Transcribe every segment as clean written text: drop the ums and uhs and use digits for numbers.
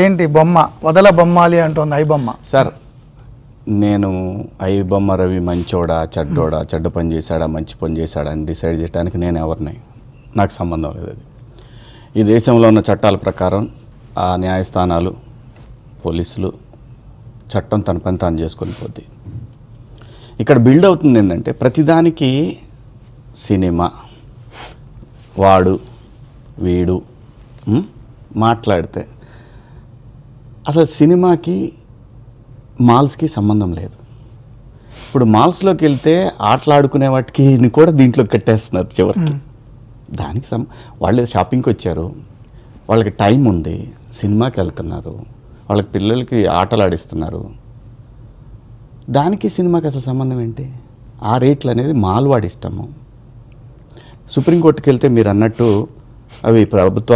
ఏంటి బొమ్మ వదల బొమ్మాలి అంటోంది ఐ బొమ్మ. సార్ నేను ఐ బొమ్మ రవి మంచోడా చెడ్డోడా, చెడ్డ పని చేశాడా మంచి పని చేశాడా అని డిసైడ్ చేయడానికి నేను ఎవరిని, నాకు సంబంధం లేదు. అది ఈ దేశంలో ఉన్న చట్టాల ప్రకారం ఆ న్యాయస్థానాలు, పోలీసులు, చట్టం తన పని తాను చేసుకొని పోద్ది. ఇక్కడ బిల్డ్ అవుతుంది ఏంటంటే ప్రతిదానికి సినిమా, వాడు వీడు మాట్లాడితే అసలు సినిమాకి మాల్స్కి సంబంధం లేదు. ఇప్పుడు మాల్స్లోకి వెళ్తే ఆటలాడుకునే వాటికి కూడా దీంట్లో కట్టేస్తున్నారు చివరికి. దానికి వాళ్ళు షాపింగ్కి వచ్చారు, వాళ్ళకి టైం ఉంది, సినిమాకి వెళ్తున్నారు, వాళ్ళకి పిల్లలకి ఆటలు ఆడిస్తున్నారు. దానికి సినిమాకి అసలు సంబంధం ఏంటి? ఆ రేట్లు అనేది మాల్ వాడి ఇష్టము. సుప్రీంకోర్టుకి వెళ్తే మీరు అన్నట్టు అవి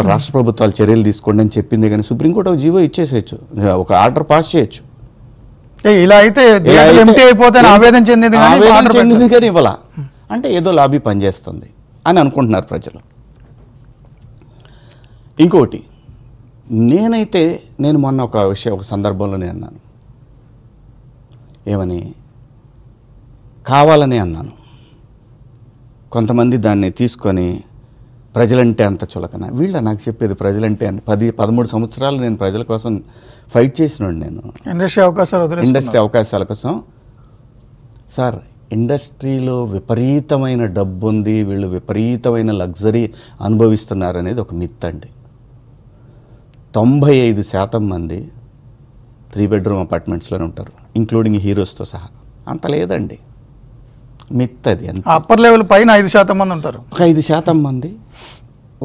రాష్ట్ర ప్రభుత్వాలు చర్యలు తీసుకోండి అని చెప్పింది, కానీ సుప్రీంకోర్టు ఒక జీవో ఇచ్చేసేయచ్చు, ఒక ఆర్డర్ పాస్ చేయొచ్చు. ఇలా అయితే ఆవేదన చెందింది కానీ ఇవ్వాల అంటే ఏదో లాబీ పనిచేస్తుంది అని అనుకుంటున్నారు ప్రజలు. ఇంకోటి నేను మొన్న ఒక సందర్భంలో నేను అన్నాను, ఏమని కావాలని అన్నాను. కొంతమంది దాన్ని తీసుకొని ప్రజలంటే అంత చులకన, వీళ్ళ నాకు చెప్పేది ప్రజలంటే 13 సంవత్సరాలు నేను ప్రజల కోసం ఫైట్ చేసినాడు. నేను ఇండస్ట్రీ అవకాశాల కోసం. సార్ ఇండస్ట్రీలో విపరీతమైన డబ్బు ఉంది, వీళ్ళు విపరీతమైన లగ్జరీ అనుభవిస్తున్నారు అనేది ఒక మిత్ అండి. 95% మంది 3 బెడ్రూమ్ అపార్ట్మెంట్స్లోనే ఉంటారు, ఇంక్లూడింగ్ హీరోస్తో సహా. అంత లేదండి, మిత్ అది. అప్పర్ లెవెల్ పైన 5% మంది ఉంటారు. ఒక 5% మంది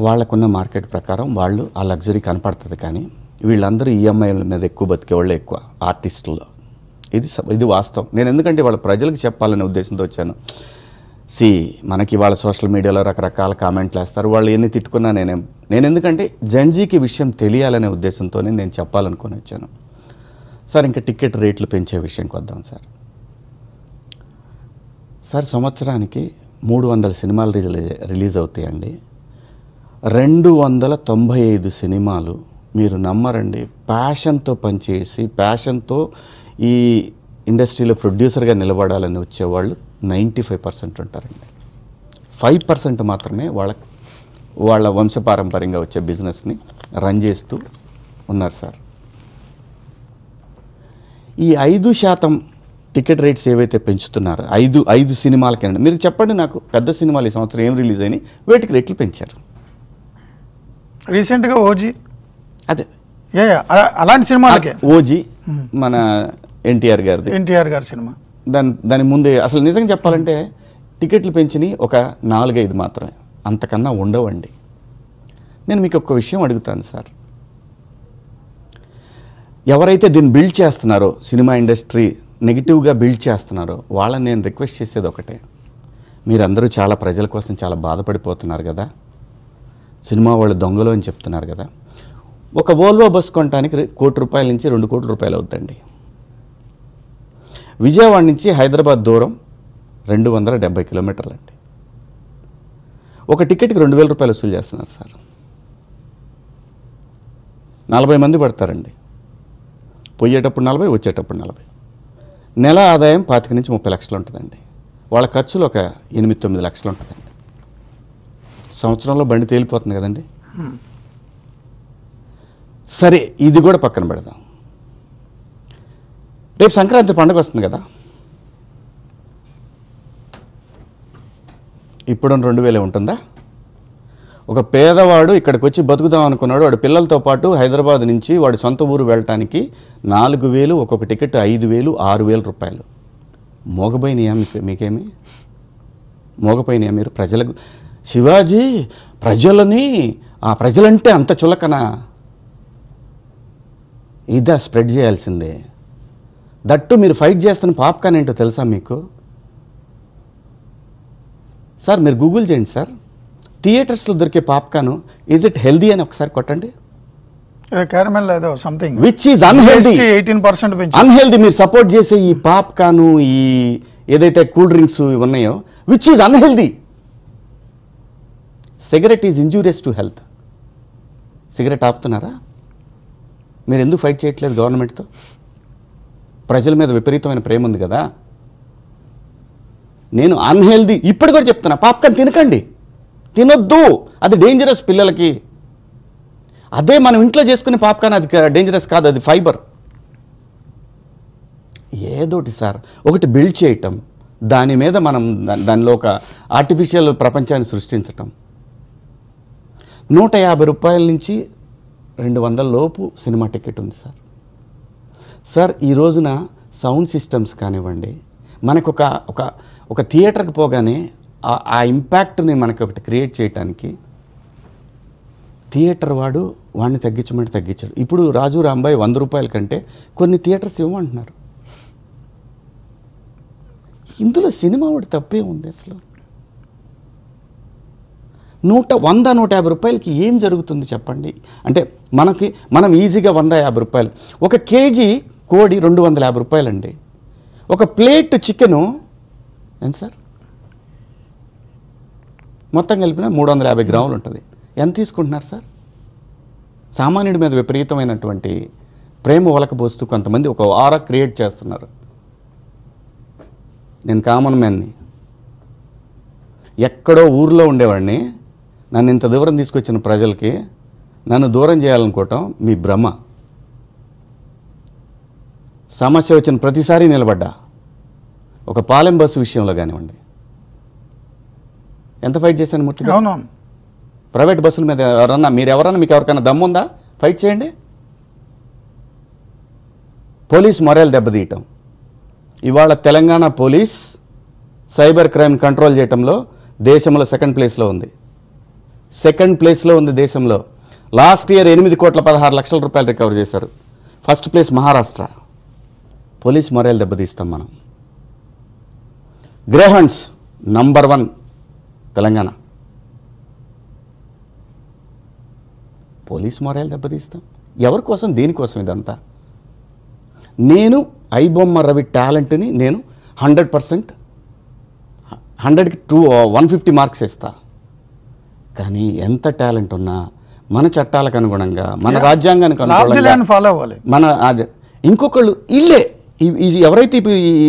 వాళ్ళకున్న మార్కెట్ ప్రకారం వాళ్ళు ఆ లగ్జరీ కనపడుతుంది. కానీ వీళ్ళందరూ ఈఎంఐల మీద ఎక్కువ బతికే వాళ్ళే ఎక్కువ ఆర్టిస్టుల్లో. ఇది వాస్తవం. నేను ఎందుకంటే వాళ్ళ ప్రజలకు చెప్పాలనే ఉద్దేశంతో వచ్చాను. మనకి వాళ్ళ సోషల్ మీడియాలో రకరకాల కామెంట్లు వేస్తారు, వాళ్ళు ఎన్ని తిట్టుకున్నా నేను ఎందుకంటే జంజీకి విషయం తెలియాలనే ఉద్దేశంతోనే నేను చెప్పాలనుకొని వచ్చాను. సార్ ఇంకా టికెట్ రేట్లు పెంచే విషయంకి వద్దాం సార్. సంవత్సరానికి 300 సినిమాలు రిలీజ్ అవుతాయండి. 295 సినిమాలు మీరు నమ్మరండి ప్యాషన్తో పనిచేసి ప్యాషన్తో ఈ ఇండస్ట్రీలో ప్రొడ్యూసర్గా నిలబడాలని వచ్చేవాళ్ళు 95% ఉంటారండి. 5% మాత్రమే వాళ్ళ వంశపారంపర్యంగా వచ్చే బిజినెస్ని రన్ చేస్తూ ఉన్నారు సార్. ఈ 5% టికెట్ రేట్స్ ఏవైతే పెంచుతున్నారో 5 సినిమాలకేనండి, మీరు చెప్పండి నాకు, పెద్ద సినిమాలు ఈ సంవత్సరం ఏం రిలీజ్ అయినాయి, వేటికి రేట్లు పెంచారు? రీసెంట్గా ఓజీ, అదే అలాంటి సినిమాలకే ఓజీ మన ఎన్టీఆర్ గారి సినిమా. దాని ముందే అసలు నిజంగా చెప్పాలంటే టికెట్లు పెంచినవి ఒక 4-5 మాత్రమే, అంతకన్నా ఉండవండి. నేను మీకు ఒక విషయం అడుగుతాను సార్, ఎవరైతే దీన్ని బిల్డ్ చేస్తున్నారో, సినిమా ఇండస్ట్రీ నెగిటివ్గా బిల్డ్ చేస్తున్నారో వాళ్ళని నేను రిక్వెస్ట్ చేసేది ఒకటే, మీరందరూ చాలా ప్రజల కోసం చాలా బాధపడిపోతున్నారు కదా, సినిమా వాళ్ళు దొంగలు అని చెప్తున్నారు కదా. ఒక వోల్వో బస్ కొనడానికి ₹1 కోటి నుంచి ₹2 కోట్ల అవుతుందండి. విజయవాడ నుంచి హైదరాబాద్ దూరం 270 కిలోమీటర్లు అండి. ఒక టికెట్కి ₹2,000 వసూలు చేస్తున్నారు సార్. 40 మంది పడతారండి, పోయేటప్పుడు 40, వచ్చేటప్పుడు 40. నెల ఆదాయం 25 నుంచి 30 లక్షలు ఉంటుందండి. వాళ్ళ ఖర్చులు ఒక 8-9 లక్షలు ఉంటుందండి. సంవత్సరంలో బండి తేలిపోతుంది కదండి. సరే, ఇది కూడా పక్కన పెడదాం. రేపు సంక్రాంతి పండుగ వస్తుంది కదా, ఇప్పుడు 2,000 ఉంటుందా? ఒక పేదవాడు ఇక్కడికి వచ్చి బతుకుదాం అనుకున్నాడు, వాడు పిల్లలతో పాటు హైదరాబాద్ నుంచి వాడి సొంత ఊరు వెళ్ళటానికి 4,000, ఒక్కొక్క టికెట్ 5,000, ₹6,000. మోగపోయినాయా మీకేమి? మోగపోయినాయా మీరు? ప్రజలకు శివాజీ ప్రజలని, ఆ ప్రజలంటే అంత చులకనా? ఇదా స్ప్రెడ్ చేయాల్సిందే. దట్టు మీరు ఫైట్ చేస్తున్న పాప్కార్న్ ఏంటో తెలుసా మీకు? సార్ మీరు గూగుల్ చేయండి సార్, థియేటర్స్లో దొరికే పాప్కార్న్ ఈజ్ ఇట్ హెల్దీ అని ఒకసారి కొట్టండి. Which is unhealthy. 18% అన్హెల్దీ. మీరు సపోర్ట్ చేసే ఈ పాప్కార్న్, ఈ ఏదైతే కూల్ డ్రింక్స్ ఉన్నాయో, which is unhealthy. Cigarette is injurious to health. Cigarette ఆపుతున్నారా? మీరు ఎందుకు ఫైట్ చేయట్లేదు గవర్నమెంట్తో? ప్రజల మీద విపరీతమైన ప్రేమ ఉంది కదా. నేను అన్హెల్దీ ఇప్పుడు కూడా చెప్తున్నా, పాప్కార్న్ తినకండి, తినొద్దు, అది డేంజరస్ పిల్లలకి. అదే మనం ఇంట్లో చేసుకునే పాప్కార్న్ అది డేంజరస్ కాదు, అది ఫైబర్. ఏదోటి సార్ ఒకటి బిల్డ్ చేయటం, దాని మీద మనం దానిలో ఒక ఆర్టిఫిషియల్ ప్రపంచాన్ని సృష్టించటం. 150 రూపాయల నుంచి 200 లోపు సినిమా టికెట్ ఉంది సార్. సార్ ఈ రోజున సౌండ్ సిస్టమ్స్ కానివ్వండి, మనకు ఒక థియేటర్కి పోగానే ఆ ఇంపాక్ట్ని మనకు ఒకటి క్రియేట్ చేయటానికి థియేటర్ వాడిని తగ్గించమంటే తగ్గించాడు. ఇప్పుడు రాజు రాంబాయ్ 100 రూపాయల కంటే కొన్ని థియేటర్స్ ఇవ్వమంటున్నారు. ఇందులో సినిమా వాడి తప్పే ఉంది అసలు. 100-150 రూపాయలకి ఏం జరుగుతుంది చెప్పండి? అంటే మనం ఈజీగా 150 రూపాయలు, ఒక కేజీ కోడి 250 రూపాయలండి. ఒక ప్లేట్ చికెను ఎంత సార్? మొత్తం కలిపిన 350 గ్రాములు ఉంటుంది. ఎంత తీసుకుంటున్నారు సార్? సామాన్యుడి మీద విపరీతమైనటువంటి ప్రేమ ఒలకబోస్తూ కొంతమంది ఒక ఆరా క్రియేట్ చేస్తున్నారు. నేను కామన్ మ్యాన్ని, ఎక్కడో ఊర్లో ఉండేవాడిని, నన్ను ఇంత దూరం తీసుకొచ్చిన ప్రజలకి నన్ను దూరం చేయాలనుకోవటం మీ భ్రమ. సమస్య వచ్చిన ప్రతిసారి నిలబడ్డా. ఒక పాలెం బస్సు విషయంలో కానివ్వండి, ఎంత ఫైట్ చేశాను మూర్తి గారు? అవునవును. ప్రైవేట్ బస్సుల మీద మీకు ఎవరికైనా దమ్ముందా? ఫైట్ చేయండి. పోలీస్ మొరల్ దెబ్బతీయటం. ఇవాళ Telangana police cyber crime control చేయటంలో దేశంలో సెకండ్ ప్లేస్లో ఉంది దేశంలో. లాస్ట్ ఇయర్ 8,16,00,000 రూపాయలు రికవర్ చేశారు. First place Maharashtra. Police morale దెబ్బతీస్తాం మనం. Greyhounds number 1 Telangana. Police morale దెబ్బతీస్తాం. ఎవరి కోసం? దేనికోసం ఇదంతా? నేను ఐబొమ్మ రవి టాలెంట్ని నేను 100%, 100కి 150 మార్క్స్ ఇస్తా. కానీ ఎంత టాలెంట్ ఉన్నా మన చట్టాలకు అనుగుణంగా, మన రాజ్యాంగానికి అనుగుణంగా ఇంకొకళ్ళు ఎవరైతే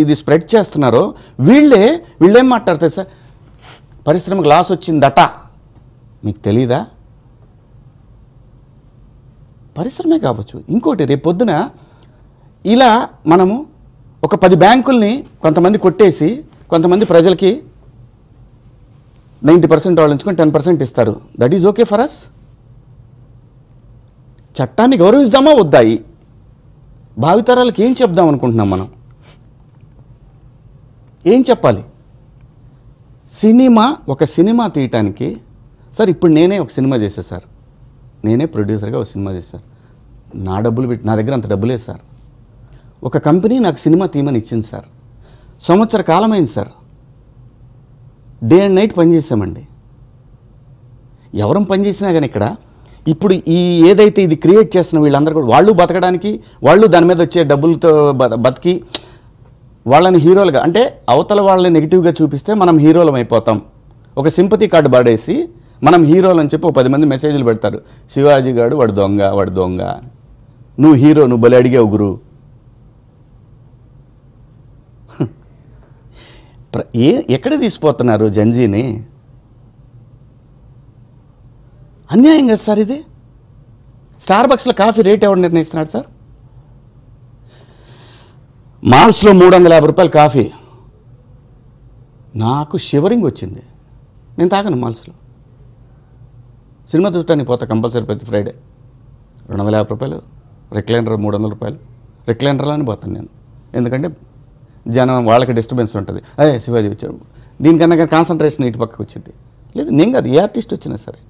ఇది స్ప్రెడ్ చేస్తున్నారో వీళ్ళేం మాట్లాడతారు సార్? పరిశ్రమకు లాస్ వచ్చిందట, మీకు తెలీదా? పరిశ్రమే కావచ్చు, ఇంకోటి రేపు పొద్దున ఇలా మనము ఒక 10 బ్యాంకుల్ని కొంతమంది కొట్టేసి కొంతమంది ప్రజలకి 90% వాళ్ళు ఉంచుకొని 10% ఇస్తారు. That is okay for us. చట్టాన్ని గౌరవిద్దామా వద్దాయి? భావితరాలకు ఏం చెప్దాం అనుకుంటున్నాం మనం? ఏం చెప్పాలి? ఒక సినిమా తీయటానికి సార్, ఇప్పుడు నేనే ఒక సినిమా చేశాను సార్, నేనే ప్రొడ్యూసర్గా ఒక సినిమా చేశాను. నా దగ్గర అంత డబ్బు లేదు సార్. ఒక కంపెనీ నాకు సినిమా తీయమని ఇచ్చింది సార్. సంవత్సర కాలమైంది సార్. డే అండ్ నైట్ పనిచేసామండి. ఎవరం పనిచేసినా కానీ ఇక్కడ ఇప్పుడు ఏదైతే ఇది క్రియేట్ చేస్తున్న వీళ్ళందరూ కూడా వాళ్ళు బతకడానికి, వాళ్ళు దాని మీద వచ్చే డబ్బులతో బతికి వాళ్ళని హీరోలుగా, అంటే అవతల వాళ్ళని నెగిటివ్గా చూపిస్తే మనం హీరోలం అయిపోతాం. ఒక సింపతి కార్డు పడేసి మనం హీరోలు అని చెప్పి 10 మంది మెసేజ్లు పెడతారు. శివాజీ గారు వాడు దొంగ, నువ్వు హీరో, నువ్వు బలి అడిగావు గురు. ఎక్కడ తీసిపోతున్నారు జంజీని? అన్యాయం కదా సార్ ఇది. స్టార్ బక్స్లో కాఫీ రేట్ ఎవరు నిర్ణయిస్తున్నాడు సార్? మాల్స్లో 350 రూపాయలు కాఫీ. నాకు షివరింగ్ వచ్చింది. నేను తాగను మాల్స్లో. సినిమా చూడటానికి పోతా కంపల్సరీ ప్రతి ఫ్రైడే. 250 రూపాయలు, రిక్లైనర్ 300 రూపాయలు. రిక్లైనర్లోనే పోతాను నేను, ఎందుకంటే జనం వాళ్ళకి డిస్టర్బెన్స్ ఉంటుంది. అదే శివాజీ వచ్చాడు, దీనికన్నా కాన్సన్ట్రేషన్ ఇటు పక్కకు వచ్చింది. లేదు నేను కాదు, ఏ ఆర్టిస్ట్ వచ్చినా సరే.